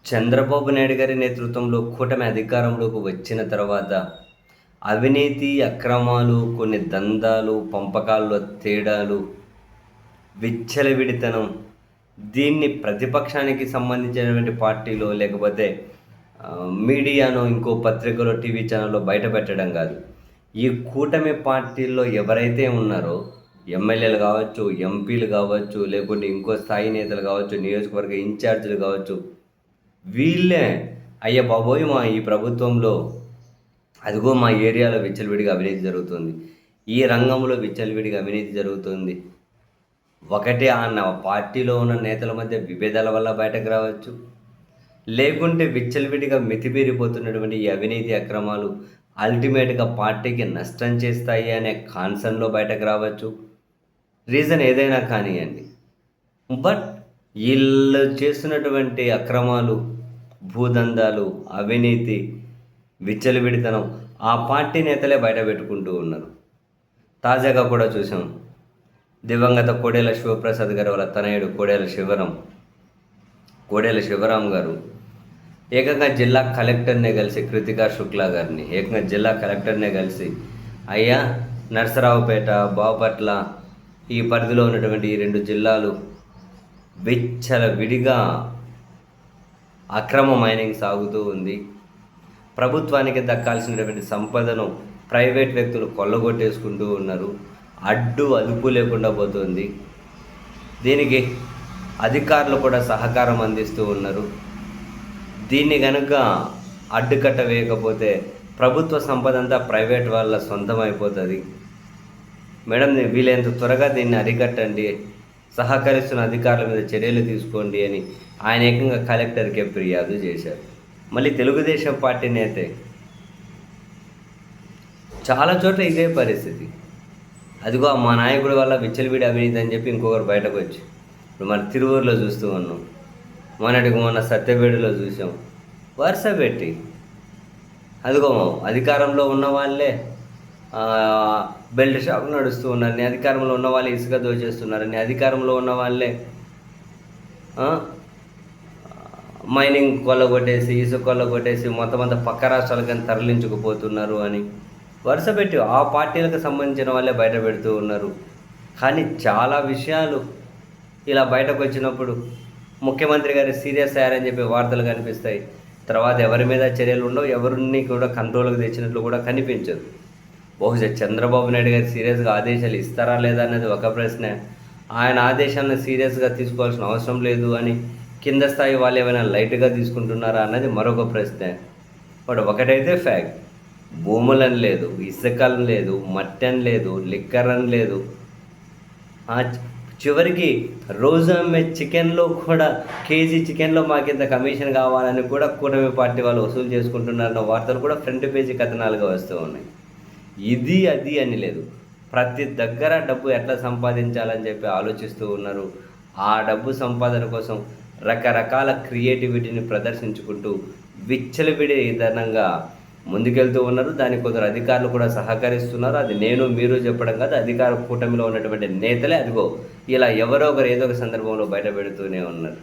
చంద్రబాబు నాయుడు గారి నేతృత్వంలో కూటమి అధికారంలోకి వచ్చిన తర్వాత అవినీతి, అక్రమాలు, కొన్ని దందాలు, పంపకాల్లో తేడాలు, విచ్చలవిడితనం, దీన్ని ప్రతిపక్షానికి సంబంధించినటువంటి పార్టీలో లేకపోతే మీడియానో, ఇంకో పత్రికలో, టీవీ ఛానల్లో బయట పెట్టడం కాదు. ఈ కూటమి పార్టీల్లో ఎవరైతే ఉన్నారో ఎమ్మెల్యేలు కావచ్చు, ఎంపీలు కావచ్చు, లేకుంటే ఇంకో స్థాయి నేతలు కావచ్చు, నియోజకవర్గ ఇన్ఛార్జీలు కావచ్చు, వీళ్ళే అయ్య బాబోయ్ మా ఈ ప్రభుత్వంలో అదిగో మా ఏరియాలో విచ్చలవిడిగా అవినీతి జరుగుతుంది, ఈ రంగంలో విచ్చలవిడిగా అవినీతి జరుగుతుంది. ఒకటి ఆ పార్టీలో ఉన్న నేతల మధ్య విభేదాల వల్ల బయటకు రావచ్చు, లేకుంటే విచ్చలవిడిగా మితిమీరిపోతున్నటువంటి ఈ అవినీతి అక్రమాలు అల్టిమేట్గా పార్టీకి నష్టం చేస్తాయి అనే కాన్సర్న్లో బయటకు రావచ్చు. రీజన్ ఏదైనా కానివ్వండి, బట్ వీళ్ళు చేస్తున్నటువంటి అక్రమాలు, భూదందాలు, అవినీతి, విచ్చలవిడితనం ఆ పార్టీ నేతలే బయట పెట్టుకుంటూ ఉన్నారు. తాజాగా కూడా చూసాం, దివంగత కోడెల శివప్రసాద్ గారు వాళ్ళ తనయుడు కోడెల శివరాం గారు ఏకంగా జిల్లా కలెక్టర్నే కలిసి, కృతికా శుక్లా గారిని ఏకంగా జిల్లా కలెక్టర్నే కలిసి, అయ్యా నరసరావుపేట, బాపట్ల ఈ పరిధిలో ఉన్నటువంటి ఈ 2 జిల్లాలు విచ్చలవిడిగా అక్రమ మైనింగ్ సాగుతూ ఉంది, ప్రభుత్వానికి దక్కాల్సినటువంటి సంపదను ప్రైవేట్ వ్యక్తులు కొల్లగొట్టేసుకుంటూ ఉన్నారు, అదుపు లేకుండా పోతుంది, దీనికి అధికారులు కూడా సహకారం అందిస్తూ ఉన్నారు. దీన్ని కనుక అడ్డుకట్ట వేయకపోతే ప్రభుత్వ సంపద అంతా ప్రైవేట్ వాళ్ళ సొంతం అయిపోతుంది. మేడం, వీలైనంత త్వరగా దీన్ని అరికట్టండి, సహకరిస్తున్న అధికారుల మీద చర్యలు తీసుకోండి అని ఆయన ఏకంగా కలెక్టర్కే ఫిర్యాదు చేశారు. మళ్ళీ తెలుగుదేశం పార్టీ నేతే చాలా చోట్ల ఇదే పరిస్థితి. అదిగో మా నాయకుడి వల్ల విచ్చలవిడి అవినీతి అని చెప్పి ఇంకొకరు బయటకు వచ్చి, ఇప్పుడు మన తిరువూరులో చూస్తూ ఉన్నాం, మొన్న సత్యవేడులో చూసాం. వరుస పెట్టి అదిగో అధికారంలో ఉన్న వాళ్ళే బెల్ట్ షాప్ నడుస్తూ ఉన్నారని, అధికారంలో ఉన్న వాళ్ళే ఇసుక దోచేస్తున్నారని, అధికారంలో ఉన్న వాళ్ళే మైనింగ్ కొల్లగొట్టేసి, ఇసుక కొల్లగొట్టేసి మొత్తం అంతా పక్క రాష్ట్రాలకు తరలించుకుపోతున్నారు అని వరుస పెట్టి ఆ పార్టీలకు సంబంధించిన వాళ్ళే బయట పెడుతూ ఉన్నారు. కానీ చాలా విషయాలు ఇలా బయటకు వచ్చినప్పుడు ముఖ్యమంత్రి గారు సీరియస్ అయ్యారని చెప్పి వార్తలు కనిపిస్తాయి. తర్వాత ఎవరి మీద చర్యలు ఉండవు, ఎవరిని కూడా కంట్రోల్కి తెచ్చినట్లు కూడా కనిపించదు. బహుశా చంద్రబాబు నాయుడు గారు సీరియస్గా ఆదేశాలు ఇస్తారా లేదా అనేది ఒక ప్రశ్న, ఆయన ఆదేశాలను సీరియస్గా తీసుకోవాల్సిన అవసరం లేదు అని కింద స్థాయి వాళ్ళు ఏమైనా లైట్గా తీసుకుంటున్నారా అన్నది మరొక ప్రశ్న. బట్ ఒకటైతే ఫ్యాక్ట్, భూములని లేదు, ఇసుకని లేదు, మట్టి అని లేదు, లిక్కర్ అని లేదు, చివరికి రోజు అమ్మే చికెన్లో కూడా కేజీ చికెన్లో మాకింత కమిషన్ కావాలని కూడా కూటమి పార్టీ వాళ్ళు వసూలు చేసుకుంటున్నారన్న వార్తలు కూడా ఫ్రంట్ పేజీ కథనాలుగా వస్తూ ఉన్నాయి. ఇది అది అని లేదు, ప్రతి దగ్గర డబ్బు ఎట్లా సంపాదించాలని చెప్పి ఆలోచిస్తూ ఉన్నారు. ఆ డబ్బు సంపాదన కోసం రకరకాల క్రియేటివిటీని ప్రదర్శించుకుంటూ విచ్చలవిడి విధానంగా ముందుకెళ్తూ ఉన్నారు. దానికి కొందరు అధికారులు కూడా సహకరిస్తున్నారు. అది నేను మీరు చెప్పడం కాదు, అధికార కూటమిలో ఉన్నటువంటి నేతలే అదిగో ఇలా ఎవరో ఒకరు ఏదో ఒక సందర్భంలో బయట పెడుతూనే ఉన్నారు.